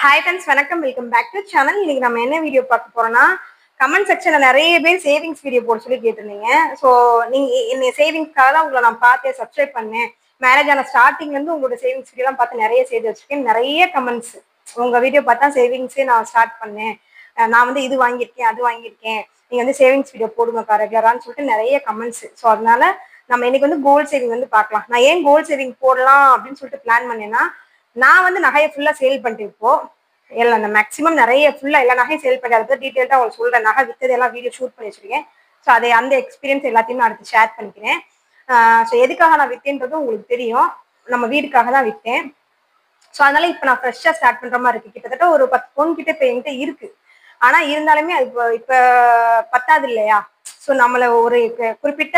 Hi friends, வணக்கம். Welcome back to channel. இன்னைக்கு நம்ம என்ன வீடியோ பார்க்க போறோம்னா, கமெண்ட் செக்ஷன்ல நிறைய பேர் சேவிங்ஸ் வீடியோ போட சொல்லி கேட்டிருந்தீங்க. ஸோ நீங்க என்ன சேவிங்ஸ்க்காக தான் உங்களை நான் பார்த்து சப்ஸ்கிரைப் பண்ணேன். மேரேஜ் ஆன ஸ்டார்டிங்ல இருந்து உங்களோட சேவிங்ஸ் வீடியோலாம் பார்த்து நிறைய சேர்த்து வச்சிருக்கேன். நிறைய கமெண்ட்ஸ் உங்க வீடியோ பார்த்தா சேவிங்ஸே நான் ஸ்டார்ட் பண்ணேன், நான் வந்து இது வாங்கியிருக்கேன், அது வாங்கியிருக்கேன், நீங்க வந்து சேவிங்ஸ் வீடியோ போடுங்கக்கா ரெகுலரான்னு சொல்லிட்டு நிறைய கமெண்ட்ஸ். ஸோ அதனால நம்ம இன்னைக்கு வந்து கோல்ட் சேவிங் வந்து பார்க்கலாம். நான் ஏன் கோல்ட் சேவிங் போடலாம் அப்படின்னு சொல்லிட்டு பிளான் பண்ணேன்னா, நான் வந்து நகையை ஃபுல்லா சேல் பண்ணிட்டு இப்போ எல்லாம் அந்த மேக்ஸிமம் நிறைய ஃபுல்லா எல்லா நகையும் சேல் பண்ணி அதை டீட்டெயில்டா உங்களுக்கு சொல்றேன். நகை வித்தது எல்லாம் வீடியோ ஷூட் பண்ணி வச்சிருக்கேன். ஸோ அதை அந்த எக்ஸ்பீரியன்ஸ் எல்லாத்தையும் நான் அடுத்து ஷேர் பண்ணிக்கிறேன். ஸோ எதுக்காக நான் வித்தேன்றது உங்களுக்கு தெரியும். நம்ம வீடுக்காக தான் வித்தேன். ஸோ அதனால இப்போ நான் ஃப்ரெஷ்ஷாக ஸ்டார்ட் பண்ற மாதிரி இருக்கு. கிட்டத்தட்ட ஒரு 10 பவுன் கிட்ட இப்போ என்கிட்ட இருக்கு. ஆனா இருந்தாலுமே அது இப்போ பத்தாது இல்லையா? ஸோ நம்மள ஒரு குறிப்பிட்ட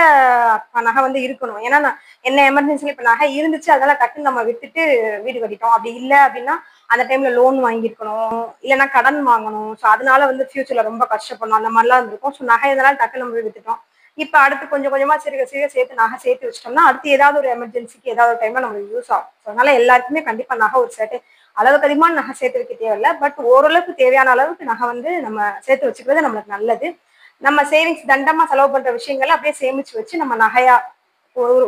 நகை வந்து இருக்கணும். ஏன்னா என்ன எமர்ஜென்சில இப்போ நகை இருந்துச்சு, அதனால டக்குன்னு நம்ம வித்துட்டு வீடு கட்டிட்டோம். அப்படி இல்லை அப்படின்னா அந்த டைம்ல லோன் வாங்கியிருக்கணும், இல்லைன்னா கடன் வாங்கணும். ஸோ அதனால வந்து ஃபியூச்சர்ல ரொம்ப கஷ்டப்படணும், அந்த மாதிரிலாம் இருந்திருக்கும். ஸோ நகை இதெல்லாம் டக்குன்னு நம்ம வித்துட்டோம். இப்போ அடுத்து கொஞ்சம் கொஞ்சமா சிறுக சிறுக சேர்த்து நகை சேர்த்து வச்சிட்டோம்னா அடுத்து ஏதாவது ஒரு எமர்ஜென்சிக்கு ஏதாவது ஒரு டைம்ல நம்மளுக்கு யூஸ் ஆகும். ஸோ அதனால எல்லாருக்குமே கண்டிப்பா நகை ஒரு செட்டு அளவுக்கு அதிகமான நகை சேர்த்து வைக்க தேவையில்லை. பட் ஓரளவுக்கு தேவையான அளவுக்கு நகை வந்து நம்ம சேர்த்து வச்சுக்கிறது நம்மளுக்கு நல்லது. நம்ம சேவிங்ஸ் தண்டமா செலவு பண்ற விஷயங்களை அப்படியே சேமிச்சு வச்சு நம்ம நகையா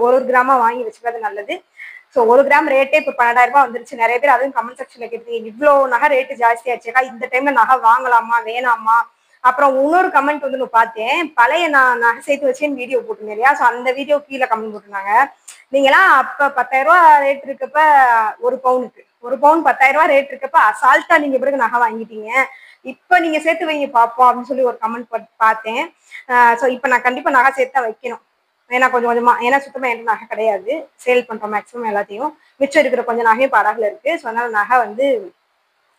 ஒரு கிராமா வாங்கி வச்சுக்கிறது நல்லது. ஸோ 1 கிராம் ரேட்டே இப்போ 12,000 ரூபாய் வந்துருச்சு. நிறைய பேர் அதுவும் கமெண்ட் செக்ஷன்ல கேட்டீங்க, இவ்வளோ நகை ரேட்டு ஜாஸ்தி ஆச்சுக்கா, இந்த டைம்ல நகை வாங்கலாமா வேணாமா? அப்புறம் இன்னொரு கமெண்ட் வந்து நான் பார்த்தேன், பழைய நான் நகை சேர்த்து வச்சேன்னு வீடியோ போட்டிருந்தேன் இல்லையா? ஸோ அந்த வீடியோ கீழே கமெண்ட் போட்டிருந்தாங்க, நீங்களாம் அப்ப 10,000 ரூபாய் ரேட் இருக்கப்ப ஒரு பவுன் 10,000 ரூபாய் ரேட் இருக்கப்ப அசால்ட்டா நீங்க பிறகு நகை வாங்கிட்டீங்க, இப்ப நீங்க சேர்த்து வைங்க பார்ப்போம் அப்படின்னு சொல்லி ஒரு கமெண்ட் பார்த்தேன். ஸோ இப்ப நான் கண்டிப்பா நகை சேர்த்து தான் வைக்கணும். ஏன்னா கொஞ்சம் கொஞ்சமா, ஏன்னா சுத்தமா என்கிட்ட நகை கிடையாது, சேல் பண்றோம் மேக்ஸிமம் எல்லாத்தையும். மிச்சம் இருக்கிற கொஞ்சம் நகையும் படகுல இருக்கு. ஸோ அதனால நகை வந்து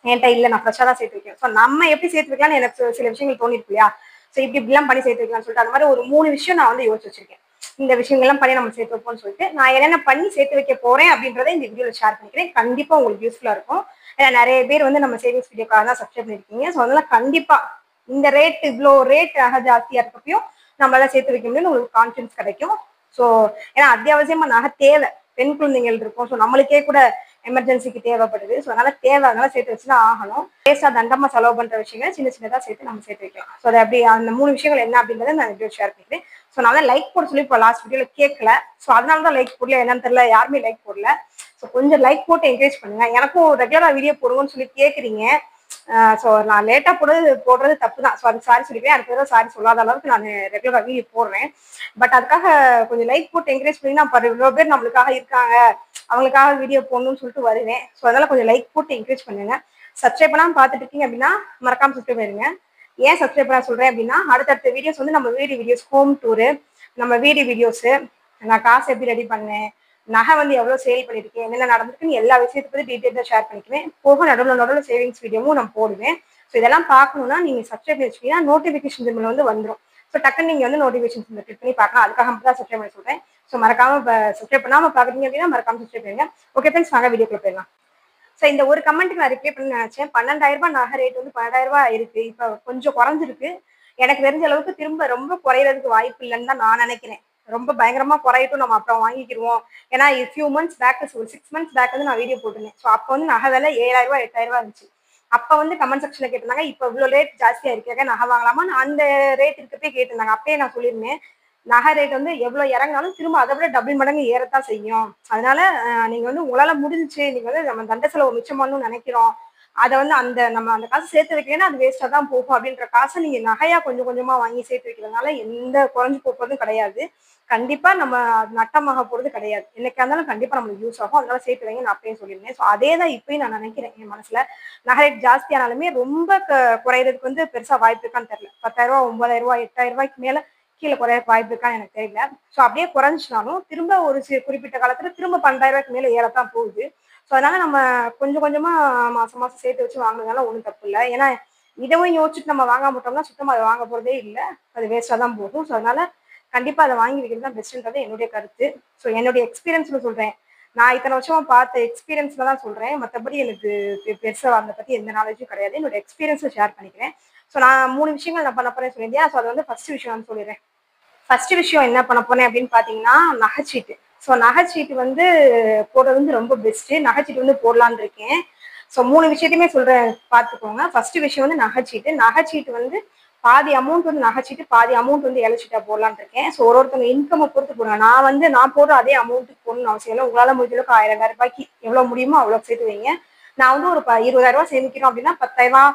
என்கிட்ட இல்லை, நான் ஃப்ரெஷ்ஷாக தான் சேர்த்து வைக்கிறேன். ஸோ நம்ம எப்படி சேர்த்து வைக்கலாம்னு எனக்கு சில விஷயங்கள் தோணிருக்கு இல்லையா? ஸோ இப்படிலாம் பண்ணி சேர்த்து வைக்கலாம்னு சொல்லிட்டு அந்த மாதிரி ஒரு 3 விஷயம் நான் வந்து யோசிச்சு வச்சிருக்கேன். இந்த விஷயங்கள்லாம் பண்ணி நம்ம சேர்த்து வைப்போம்னு சொல்லிட்டு நான் என்னென்ன பண்ணி சேர்த்து வைக்க போறேன் அப்படின்றத இந்த வீடியோவில் ஷேர் பண்ணிக்கிறேன். கண்டிப்பா உங்களுக்கு யூஸ்ஃபுல்லா இருக்கும். ஏன்னா நிறைய பேர் வந்து நம்ம சேவிங்ஸ் வீடியோக்காக தான் சப்ஸ்கிரைப் பண்ணிருக்கீங்க. ஸோ அதனால கண்டிப்பா இந்த ரேட் இவ்வளோ ரேட் ஜாஸ்தியா இருக்கப்பையும் நம்மளால சேர்த்து வைக்க முடியும்னு உங்களுக்கு கான்ஃபிடன்ஸ் கிடைக்கும். ஸோ ஏன்னா அத்தியாவசியமா நகை தேவை, பெண் குழந்தைகள் இருக்கும். ஸோ நம்மளுக்கே கூட எமர்ஜென்சிக்கு தேவைப்படுது. ஸோ அதனால தேவை, அதனால சேர்த்து வச்சுதான் ஆகணும். பேசா தண்டமா செலவு பண்ற விஷயங்கள் சின்ன சின்னதா சேர்த்து நம்ம சேர்த்து வைக்கலாம். ஸோ அது அப்படி அந்த 3 விஷயங்கள் என்ன அப்படின்றத நான் வீடியோ ஷேர் பண்ணிக்கிறேன். ஸோ நான் லைக் போட சொல்லி இப்போ லாஸ்ட் வீடியோல கேட்கல. ஸோ அதனாலதான் லைக் போடல, என்னன்னு தெரியல, யாருமே லைக் போடல. ஸோ கொஞ்சம் லைக் போட்டு என்கரேஜ் பண்ணுங்க. எனக்கும் ரெகுலரா வீடியோ போடுவோம்னு சொல்லி கேட்குறீங்க. ஸோ நான் லேட்டா போடுறது தப்பு தான். ஸோ அது சாரி சொல்லிக்கிறேன். அடுத்த தடவை சாரி சொல்லாத அளவுக்கு நான் ரெகுலரா வீடியோ போடுறேன். பட் அதுக்காக கொஞ்சம் லைக் போட்டு என்கரேஜ் பண்ணி இவ்வளோ பேர் நம்மளுக்காக இருக்காங்க, அவங்களுக்காக வீடியோ போடணும்னு சொல்லிட்டு வருவேன். ஸோ அதனால கொஞ்சம் லைக் போட்டு என்கரேஜ் பண்ணுங்க. சப்ஸ்கிரைப் பண்ணாம பார்த்துட்டு இருக்கீங்க அப்படின்னா மறக்காம சப்ஸ்கிரைப் பண்ணிருங்க. ஏன் சப்ஸ்கிரைப் பண்ண சொல்றேன் அப்படின்னா, அடுத்தடுத்த வீடியோஸ் வந்து நம்ம வீடியோஸ், ஹோம் டூரு, நம்ம வீடியோஸ், நான் காசு எப்படி ரெடி பண்ணேன், நகை வந்து எவ்வளவு சேல் பண்ணிருக்கேன், என்னென்ன நடந்திருக்குன்னு எல்லா விஷயத்தை பத்தி டீட்டெயிலா ஷேர் பண்ணிக்குவேன். போக நடுவில் சேவிங்ஸ் வீடியோவும் நான் போடுவேன். ஸோ இதெல்லாம் பார்க்கணும்னா நீங்க சப்ஸ்கிரைப் பண்ணி வச்சுக்கீங்கன்னா நோட்டிபிகேஷன் சிம்பிள் வந்து வந்துடும். ஸோ டக்குன்னு நீங்க வந்து நோட்டிபிகேஷன் சிம்பிள் கிளிக் பண்ணி பார்க்கலாம். அதுக்காக மட்டும் தான் சப்ஸ்கிரைப் பண்ணி சொல்றேன். ஸோ மறக்காம சப்ஸ்கிரைப் பண்ணாம பாக்குறீங்க அப்படின்னா மறக்காம சப்ஸ்கிரைப் பண்ணுங்க. ஓகே ஃப்ரெண்ட்ஸ், வாங்க வீடியோக்குள்ள போயிடலாம். ஸோ இந்த ஒரு கமெண்ட்டுக்கு நான் ரிப்ளை பண்ண நினைச்சேன். 12,000 ரூபாய் நகை ரேட் வந்து 12,000 ரூபாய் இருக்கு. இப்போ கொஞ்சம் குறைஞ்சிருக்கு. எனக்கு தெரிஞ்ச அளவுக்கு திரும்ப ரொம்ப குறையறதுக்கு வாய்ப்பு இல்லைன்னு தான் நான் நினைக்கிறேன். ரொம்ப பயங்கரமா குறையட்டும், நம்ம அப்புறம் வாங்கிக்கிடுவோம். ஏன்னா ஃபியூ மந்த்ஸ் பேக், ஒரு 6 மந்த்ஸ் பேக் வந்து நான் வீடியோ போட்டிருந்தேன். ஸோ அப்போ வந்து நகை விலை 7,000 ரூபாய் 8,000 ரூபாய் இருந்துச்சு. அப்ப வந்து கமெண்ட் செக்ஷன்ல கேட்டிருந்தாங்க, இப்போ இவ்வளவு ரேட் ஜாஸ்தியா இருக்காங்க, நகை வாங்கலாமா? அந்த ரேட் இருக்கப்பே கேட்டிருந்தாங்க. அப்பயே நான் சொல்லியிருந்தேன், நகை ரேட் வந்து எவ்வளவு இறங்கினாலும் திரும்ப அதை விட டபுள் மடங்கு ஏறத்தான் செய்யும். அதனால நீங்க வந்து உங்களால முடிஞ்சுச்சு, நீங்க வந்து நம்ம தண்ட செலவு மிச்சம் பண்ணணும்னு நினைக்கிறோம், அதை வந்து நம்ம அந்த காசு சேர்த்து வைக்கலன்னா அது வேஸ்டா தான் போகும். அப்படின்ற காசை நீங்க நகையா கொஞ்சம் கொஞ்சமா வாங்கி சேர்த்து வைக்கிறதுனால எந்த குறைஞ்சு போறதும் கிடையாது. கண்டிப்பா நம்ம நட்டமாக போறது கிடையாது. என்னைக்கா இருந்தாலும் கண்டிப்பா நம்மளுக்கு யூஸ் ஆகும். அதனால சேர்த்து வைங்க, நான் அப்பயும் சொல்லியிருந்தேன். ஸோ அதே தான் இப்பயும் நான் நினைக்கிறேன். என் மனசுல நகை ரேட் ஜாஸ்தியானாலுமே ரொம்ப குறையறதுக்கு வந்து பெருசா வாய்ப்பு இருக்கான்னு தெரியல. 10,000 ரூபாய், 9,000 ரூபாய், 8,000 ரூபாய்க்கு மேல கீழே குறைய வாய்ப்பு இருக்கான்னு எனக்கு தெரியல. ஸோ அப்படியே குறைஞ்சினாலும் திரும்ப ஒரு குறிப்பிட்ட காலத்துல திரும்ப 12,000 ரூபாய்க்கு மேல ஏறத்தான் போகுது. ஸோ அதனால நம்ம கொஞ்சம் கொஞ்சமா மாசம் மாசம் சேர்த்து வச்சு வாங்குறதுனால ஒன்றும் தப்பு இல்லை. ஏன்னா இதவும் யோசிச்சுட்டு நம்ம வாங்க மாட்டோம்னா சுத்தமா அதை வாங்க போறதே இல்லை, அது வேஸ்டா தான் போகும். ஸோ அதனால கண்டிப்பா அதை வாங்கி வைக்கிறது தான் பெஸ்ட்ன்றது என்னுடைய கருத்து. ஸோ என்னுடைய எக்ஸ்பீரியன்ஸ்ல சொல்றேன். நான் இத்தனை வருஷமா பார்த்த எக்ஸ்பீரியன்ஸ்ல தான் சொல்றேன். மற்றபடி எனக்கு பெருசா அதை பத்தி எந்த நாலேஜும் கிடையாது. என்னோட எக்ஸ்பீரியன்ஸை ஷேர் பண்ணிக்கிறேன். ஸோ நான் 3 விஷயங்கள் நான் பண்ண போறேன்னு சொல்லியிருந்தேன். ஸோ அது வந்து ஃபர்ஸ்ட் விஷயம் நான் சொல்லிடுறேன். ஃபர்ஸ்ட் விஷயம் என்ன பண்ண போறேன் அப்படின்னு பாத்தீங்கன்னா, நகைச்சீட்டு. ஸோ நகைச்சீட்டு வந்து போடுறது வந்து ரொம்ப பெஸ்ட். நகைச்சீட்டு வந்து போடலான்னு இருக்கேன். ஸோ 3 விஷயத்தையுமே சொல்றேன் பார்த்துக்கோங்க. ஃபர்ஸ்ட் விஷயம் வந்து நகைச்சீட்டு. நகைச்சீட்டு வந்து பாதி அமௌண்ட் வந்து நகைச்சீட்டு, பாதி அமௌண்ட் வந்து ஏலச்சீட்டா போடலான்னு இருக்கேன். ஸோ ஒருத்தவங்க இன்கம் பொறுத்து போடுங்க. நான் போடுற அதே அமௌண்ட்டுக்கு போடணும்னு அவசியம் இல்லை. உங்களால முடிஞ்ச அளவுக்கு 1000 ரூபாய்க்கு எவ்வளவு முடியுமோ அவ்வளவு சேர்த்து வைங்க. நான் வந்து ஒரு 20,000 ரூபாய் சேமிக்கிறோம் அப்படின்னா 10,000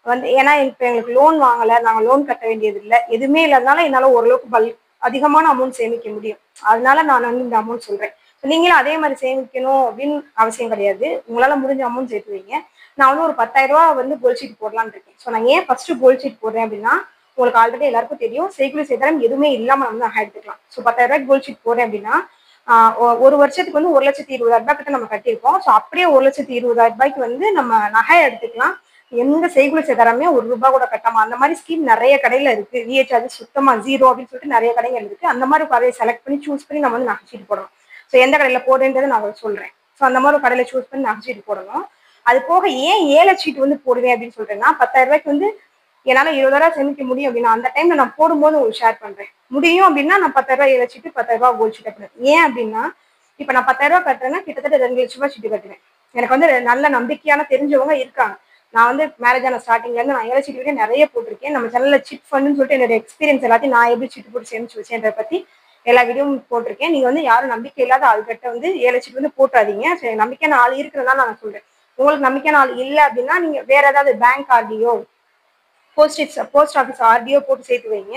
வந்து, ஏன்னா இப்ப எங்களுக்கு லோன் வாங்கல, நாங்க லோன் கட்ட வேண்டியது இல்லை, எதுவுமே இல்லாதனால என்னால ஓரளவுக்கு அதிகமான அமௌண்ட் சேமிக்க முடியும். அதனால நான் வந்து இந்த அமௌண்ட் சொல்றேன். நீங்களும் அதே மாதிரி சேமிக்கணும் அப்படின்னு அவசியம் கிடையாது. உங்களால முடிஞ்ச அமௌண்ட் சேர்த்து வைங்க. நான் வந்து ஒரு 10,000 ரூபாய் வந்து கோல்ட் ஷீட் போடலான்னு இருக்கேன். ஸோ நான் ஏன் ஃபர்ஸ்ட் கோல்ட் ஷீட் போடுறேன் அப்படின்னா, உங்களுக்கு ஆல்ரெடி எல்லாருக்கும் தெரியும், செய்கூலி சேதாரம் எதுவுமே இல்லாம நம்ம நகை எடுத்துக்கலாம். ஸோ 10,000 ரூபாய்க்கு கோல்ட் ஷீட் போடுறேன் அப்படின்னா ஒரு வருஷத்துக்கு வந்து 1,20,000 ரூபாய் கிட்ட நம்ம கட்டியிருக்கோம். ஸோ அப்படியே 1,20,000 ரூபாய்க்கு வந்து நம்ம நகை எடுத்துக்கலாம். எந்த செய்கூலி சேதாரமே ₹1 கூட கட்டாம. அந்த மாதிரி ஸ்கீம் நிறைய கடையில இருக்கு. விஏ சார்ஜ் சுத்தமா 0 அப்படின்னு சொல்லிட்டு நிறைய கடைகள் இருக்கு. அந்த மாதிரி கடையை செலக்ட் பண்ணி சூஸ் பண்ணி நம்ம வந்து நகை சீட்டு போடணும். ஸோ எந்த கடையில போடுறேன்றதை நான் சொல்றேன். ஸோ அந்த மாதிரி ஒரு கடையில சூஸ் பண்ணி நகை சீட்டு போடணும். அது போக ஏன் ஏல சீட்டு வந்து போடுவேன் அப்படின்னு சொல்றேன்னா, 10,000 ரூபாய்க்கு வந்து என்னால 20,000 ரூபாய் சேமிக்க முடியும் அப்படின்னா அந்த டைம்ல நான் போடும்போது உங்களுக்கு ஷேர் பண்றேன். முடியும் அப்படின்னா நான் 10,000 ரூபாய் ஏல சீட்டு, 10,000 ரூபாய் கோல்ட் சீட் பண்ணுறேன். ஏன் அப்படின்னா, இப்ப நான் 10,000 ரூபாய் கட்டுறேன்னா கிட்டத்தட்ட 2 லட்சம் ரூபாய் சீட்டு கட்டுவேன். எனக்கு வந்து நல்ல நம்பிக்கையான தெரிஞ்சவங்க இருக்காங்க. நான் வந்து மேரேஜ் ஆன ஸ்டார்டிங்ல இருந்து நான் ஏல சீட்டு வரைக்கும் நிறைய போட்டிருக்கேன். நம்ம சேனல்ல சிட் ஃபண்டுன்னு சொல்லிட்டு என்னோட எக்ஸ்பீரியன்ஸ் எல்லாத்தையும் நான் எப்படி சீட்டு போட்டு சேமிச்சு வச்சேன்றத பத்தி எல்லா வீடியோவும் போட்டிருக்கேன். நீங்க வந்து யாரும் நம்பிக்கை இல்லாத ஆள்கிட்ட வந்து ஏல சீட்டு வந்து போட்டாதீங்க. சரி, நம்பிக்கையான ஆள் இருக்கிறதா நான் சொல்றேன். உங்களுக்கு நம்பிக்கையான ஆள் இல்லை அப்படின்னா நீங்க வேற ஏதாவது பேங்க் ஆர்டியோ, போஸ்ட் ஆஃபீஸ் ஆர்டியோ போட்டு சேர்த்து வைங்க.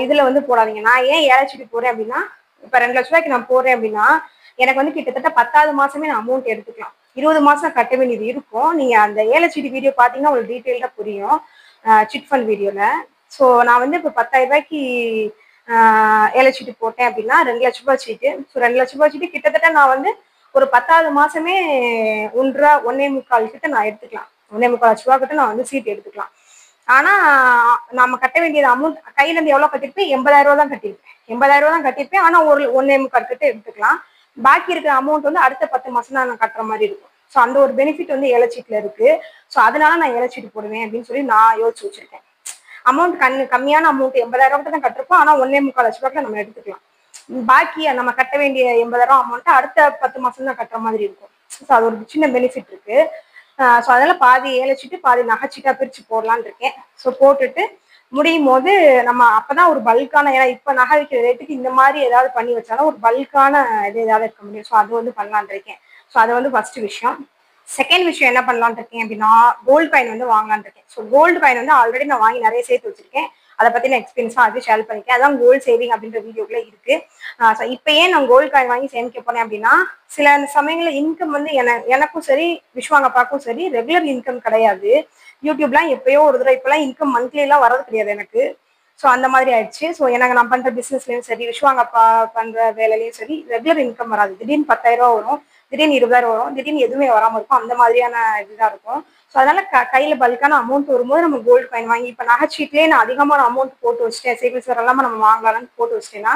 இதுல வந்து போடாதீங்க. நான் ஏன் ஏல சீட்டு போறேன் அப்படின்னா, இப்ப 2 லட்ச ரூபாய்க்கு நான் போறேன் அப்படின்னா எனக்கு வந்து கிட்டத்தட்ட 10வது மாசமே நான் அமௌண்ட் எடுத்துக்கலாம். 20 மாசம் கட்ட வேண்டியது இருக்கும். நீங்க அந்த ஏல சீட்டு வீடியோ பாத்தீங்கன்னா உங்களுக்கு டீட்டெயில்டா புரியும், சிட் ஃபண்ட் வீடியோல. ஸோ நான் வந்து இப்போ 10,000 ரூபாய்க்கு ஏல சீட்டு போட்டேன் அப்படின்னா 2 லட்ச ரூபாய் சீட்டு. ஸோ 2 லட்ச ரூபாய் சீட்டு கிட்டத்தட்ட நான் வந்து ஒரு 10வது மாசமே 1.25 கிட்ட நான் எடுத்துக்கலாம். 1.25 லட்ச ரூபாய் கிட்ட நான் வந்து சீட் எடுத்துக்கலாம். ஆனா நம்ம கட்ட வேண்டியது அமௌண்ட் கையில இருந்து எவ்வளவு கட்டிருப்பேன்? 80,000 ரூபாய் தான் கட்டிருப்பேன். 80,000 ரூபாய் தான் கட்டிருப்பேன். ஆனா ஒரு 1.25 கிட்ட எடுத்துக்கலாம். பாக்கி இருக்கிற அமௌண்ட் வந்து அடுத்த 10 மாசம் தான் நான் கட்டுற மாதிரி இருக்கும். ஸோ அந்த ஒரு பெனிஃபிட் வந்து ஏல சீட்ல இருக்கு. ஸோ அதனால நான் ஏல சீட்டு போடுவேன் அப்படின்னு சொல்லி நான் யோசிச்சு வச்சிருக்கேன். அமௌண்ட் கம்மியான அமௌண்ட் 80,000 ரூபாய் தான் கட்டிருப்போம். ஆனா 1.25 லட்ச ரூபாய்க்கு நம்ம எடுத்துக்கலாம். பாக்கி நம்ம கட்ட வேண்டிய 80,000 ரூபாய் அமௌண்ட் அடுத்த 10 மாசம் தான் கட்டுற மாதிரி இருக்கும். ஸோ அது ஒரு சின்ன பெனிஃபிட் இருக்கு. ஸோ அதனால பாதி ஏல சீட்டு பாதி நகைச்சீட்டா பிரிச்சு போடலான்னு இருக்கேன். ஸோ போட்டுட்டு முடியும் போது நம்ம அப்பதான் ஒரு பல்கான, ஏன்னா இப்ப நகை விற்கிற ரேட்டுக்கு இந்த மாதிரி ஏதாவது பண்ணி வச்சாலும் ஒரு பல்கான இது ஏதாவது இருக்க முடியும். ஸோ அது வந்து பண்ணலான் இருக்கேன். ஸோ அது வந்து ஃபர்ஸ்ட் விஷயம். செகண்ட் விஷயம் என்ன பண்ணலான் இருக்கேன் அப்படின்னா, கோல்டு காயின் வந்து வாங்கலான் இருக்கேன். ஸோ கோல்டு காயின் வந்து ஆல்ரெடி நான் வாங்கி நிறைய சேர்த்து வச்சிருக்கேன். அதை பத்தின எக்ஸ்பீரியன்ஸா அது ஷேர் பண்ணிருக்கேன். அதான் கோல்டு சேவிங் அப்படின்ற வீடியோக்குள்ள இருக்கு. இப்ப ஏன் நான் கோல்டு காயின் வாங்கி சேமிக்க போனேன் அப்படின்னா, சில சமயங்கள்ல இன்கம் வந்து எனக்கும் சரி விஸ்வாங்கப்பாக்கும் சரி ரெகுலர் இன்கம் கிடையாது. யூடியூப்லாம் எப்பயோ ஒரு தடவை, இப்பெல்லாம் இன்கம் மந்த்லி எல்லாம் வரது கிடையாது எனக்கு. ஸோ அந்த மாதிரி ஆயிடுச்சு. ஸோ எனக்கு நான் பண்ற பிசினஸ்லயும் சரி விஸ்வாங்கப்பா பண்ற வேலையிலயும் சரி ரெகுலர் இன்கம் வராது. திடீர்னு 10,000 ரூபாய் வரும், திடீர்னு 20,000 வரும், திடீர்னு எதுவுமே வராம இருக்கும். அந்த மாதிரியான இதுதான் இருக்கும். ஸோ அதனால கையில பல்கான அமௌண்ட் வரும்போது நம்ம கோல்டு காயின் வாங்கி, இப்ப நகைச்சீட்லயே நான் அதிகமான அமௌண்ட் போட்டு வச்சிட்டேன், சேவிங்ஸ் இல்லாம நம்ம வாங்கலாம்னு போட்டு வச்சிட்டேன்னா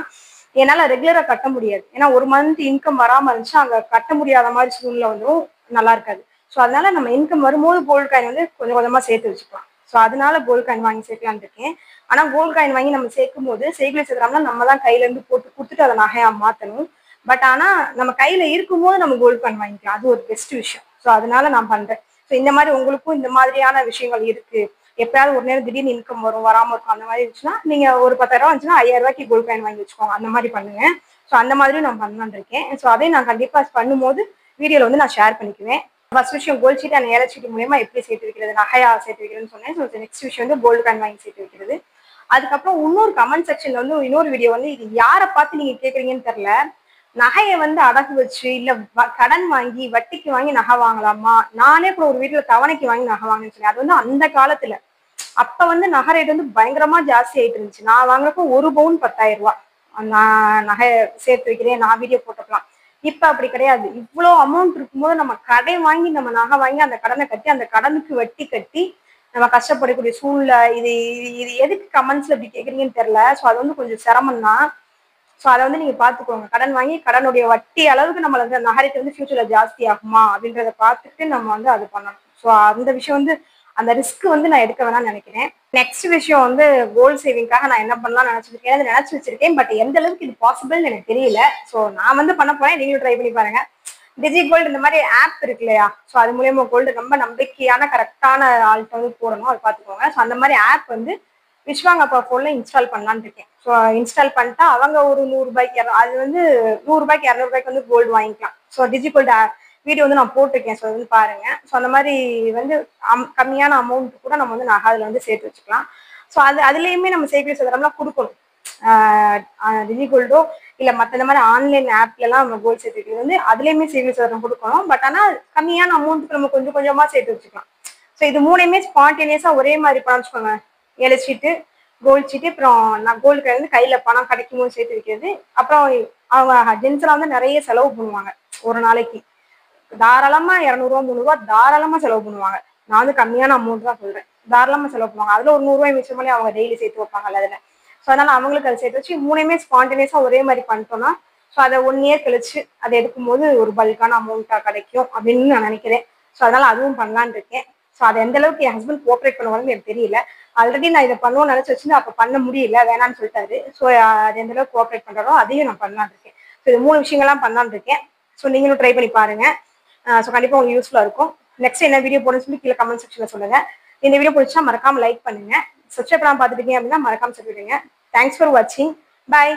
என்னால ரெகுலரா கட்ட முடியாது. ஏன்னா ஒரு மந்த் இன்கம் வராம இருந்துச்சு, அங்க கட்ட முடியாத மாதிரி சூழ்நிலை வந்துடும், நல்லா இருக்காது. ஸோ அதனால நம்ம இன்கம் வரும்போது கோல்டு காயின் வந்து கொஞ்சம் கொஞ்சமா சேர்த்து வச்சுக்கலாம். ஸோ அதனால கோல்டு காயின் வாங்கி சேர்க்கலான்னு இருக்கேன். ஆனா கோல்டு காயின் வாங்கி நம்ம சேர்க்கும் போது செய்குலி சேதாரம்னா நம்ம தான் கையில இருந்து போட்டு கொடுத்துட்டு அதை நகையா மாத்தணும். பட் ஆனா நம்ம கையில இருக்கும்போது நம்ம கோல்டு காயின் வாங்கிக்கலாம். அது ஒரு பெஸ்ட் விஷயம். ஸோ அதனால நான் பண்றேன். ஸோ இந்த மாதிரி உங்களுக்கும் இந்த மாதிரியான விஷயங்கள் இருக்கு, எப்பயாவது ஒரு நேரம் திடீர்னு இன்கம் வரும், வராம இருக்கும், அந்த மாதிரி இருந்துச்சுன்னா நீங்க ஒரு 10,000 ரூபாய் வந்துச்சுன்னா 5,000 ரூபாய்க்கு கோல்டு காயின் வாங்கி வச்சுக்கோங்க. அந்த மாதிரி பண்ணுங்க. ஸோ அந்த மாதிரியும் நான் பண்ணலான்னு இருக்கேன். ஸோ அதையும் நான் கண்டிப்பா பண்ணும்போது வீடியோல வந்து நான் ஷேர் பண்ணிக்குவேன். ஃபர்ஸ்ட் விஷயம் கோல்டு சீட் அண்ட் ஏல சீட்டு மூலமா எப்படி சேர்த்து வைக்கிறது, நகையா சேர்த்து வைக்கிறதுன்னு சொன்னேன். ஸோ நெக்ஸ்ட் விஷயம் வந்து கோல்டு காயின் வாங்கி சேர்த்து வைக்கிறது. அதுக்கப்புறம் இன்னொரு கமெண்ட் செக்ஷன்ல வந்து இன்னொரு வீடியோ வந்து, இது யாரை பார்த்து நீங்க கேட்குறீங்கன்னு தெரியல, நகையை வந்து அடகு வச்சு இல்ல கடன் வாங்கி வட்டிக்கு வாங்கி நகை வாங்கலாமா? நானே கூட ஒரு வீட்டுல தவணைக்கு வாங்கி நகை வாங்கினு சொன்னேன். அது வந்து அந்த காலத்துல, அப்ப வந்து நகை ரேட் வந்து பயங்கரமா ஜாஸ்தி ஆயிட்டு இருந்துச்சு. நான் வாங்குறப்போ 1 பவுன் 10,000 ரூபாய். நான் நகை சேர்த்து வைக்கிறேன், நான் வீடியோ போட்டுக்கலாம். இப்ப அப்படி கிடையாது. இவ்வளவு அமௌண்ட் இருக்கும்போது நம்ம கடன் வாங்கி நம்ம நகை வாங்கி அந்த கடனை கட்டி அந்த கடனுக்கு வட்டி கட்டி நம்ம கஷ்டப்படக்கூடிய சூழ்நிலை. இது இது எதுக்கு கமெண்ட்ஸ்ல இப்படி கேக்குறீங்கன்னு தெரியல. ஸோ அது வந்து கொஞ்சம் சிரமம் தான். ஸோ அதை வந்து நீங்க பாத்துக்கோங்க. கடன் வாங்கி கடனுடைய வட்டி அளவுக்கு நம்மளுக்கு நகரத்தை வந்து ஃபியூச்சர்ல ஜாஸ்தி ஆகுமா அப்படின்றத பார்த்துட்டு நம்ம வந்து அது பண்ணணும். ஸோ அந்த விஷயம் வந்து அந்த ரிஸ்க் வந்து நான் எடுக்க வேணாம்னு நினைக்கிறேன். நெக்ஸ்ட் விஷயம் வந்து கோல்டு சேவிங்காக நான் என்ன பண்ணலாம் நினைச்சிருக்கேன், நினைச்சு வச்சிருக்கேன். பட் எந்த அளவுக்கு இது பாசிபிள்னு எனக்கு தெரியல. ஸோ நான் வந்து பண்ண போறேன், நீங்களும் ட்ரை பண்ணி பாருங்க. டிஜி கோல்டு இந்த மாதிரி ஆப் இருக்கு இல்லையா, ஸோ அது மூலியமா கோல்டு ரொம்ப நம்பிக்கையான கரெக்டான ஆள்கிட்ட வந்து போடணும், அது பார்த்துக்கோங்க. ஸோ அந்த மாதிரி ஆப் வந்து விஸ்வாங்கப்பா ஃபோன்ல இன்ஸ்டால் பண்ணலான்னு இருக்கேன். ஸோ இன்ஸ்டால் பண்ணிட்டா அவங்க ஒரு 100 ரூபாய்க்கு அது வந்து 100 ரூபாய்க்கு 200 ரூபாய்க்கு வந்து கோல்டு வாங்கிக்கலாம். ஸோ டிஜி கோல்டு வீடியோ வந்து நான் போட்டிருக்கேன். ஸோ வந்து பாருங்க. ஸோ அந்த மாதிரி வந்து கம்மியான அமௌண்ட் கூட நம்ம வந்து நகை அதில் வந்து சேர்த்து வச்சுக்கலாம். ஸோ அதுலேயுமே நம்ம சேவிங்ஸ் சதுரம்லாம் கொடுக்கணும். டிஜி கோல்டோ இல்ல மற்ற இந்த மாதிரி ஆன்லைன் ஆப்ல எல்லாம் நம்ம கோல்டு சேர்த்து வைக்கிறது வந்து அதுலயுமே சேவிங்ஸ் சதுரம் கொடுக்கணும். பட் ஆனால் கம்மியான அமௌண்ட்டுக்கு நம்ம கொஞ்சம் கொஞ்சமா சேர்த்து வச்சுக்கலாம். ஸோ இது மூணுமே ஸ்பான்டேனியஸா ஒரே மாதிரி பணம் வச்சுக்கோங்க. 7 சீட்டு கோல்டு சீட்டு, அப்புறம் நான் கோல்டு வந்து கையில பணம் கிடைக்கும் போது சேர்த்து வைக்கிறது. அப்புறம் அவங்க ஜென்ஸ்லாம் வந்து நிறைய செலவு பண்ணுவாங்க. ஒரு நாளைக்கு தாராளமா 200 300 தாராளமா செலவு பண்ணுவாங்க. நான் வந்து கம்மியான அமௌண்ட் தான் சொல்றேன். தாராளமா செலவு பண்ணுவாங்க. அதுல ஒரு 100 ரூபாய் மிச்சம் பண்ணி அவங்க டெய்லி சேர்த்து வைப்பாங்கல்ல அதுல. ஸோ அதனால அவங்களுக்கு அதை சேர்த்து வச்சு மூணுமே ஸ்பான்டேனியஸா ஒரே மாதிரி பண்ணிட்டோம்னா ஸோ அதை 1 இயர் கழிச்சு அதை எடுக்கும்போது ஒரு பல்கான அமௌண்ட்டா கிடைக்கும் அப்படின்னு நான் நினைக்கிறேன். ஸோ அதனால அதுவும் பண்ணலான்னு இருக்கேன். ஸோ அது எந்த அளவுக்கு என் ஹஸ்பண்ட் கோஆப்ரேட் பண்ணுவாங்கன்னு எனக்கு தெரியல. ஆல்ரெடி நான் இதை பண்ணுவோம்னு நினைச்சு வச்சு அப்போ பண்ண முடியல, வேணான்னு சொல்லிட்டாரு. ஸோ அது எந்த அளவுக்கு கோஆப்ரேட் பண்றாரோ அதையும் நான் பண்ணலான்னு இருக்கேன். ஸோ இது 3 விஷயங்கள்லாம் பண்ணலான்னு இருக்கேன். ஸோ நீங்களும் ட்ரை பண்ணி பாருங்க. ஸோ கண்டிப்பாக உங்களுக்கு யூஸ்ஃபுல்லாக இருக்கும். நெக்ஸ்ட் என்ன வீடியோ போடணும்னு சொல்லி கீழே கமெண்ட் செக்ஷனில் சொல்லுங்க. இந்த வீடியோ பிடிச்சா மறக்காம லைக் பண்ணுங்க. சப்ஸ்கிரைப் பண்ணாம பார்த்துட்டீங்க அப்படின்னா மறக்காம சொல்லிடுங்க. தேங்க்ஸ் ஃபார் வாட்சிங். பாய்.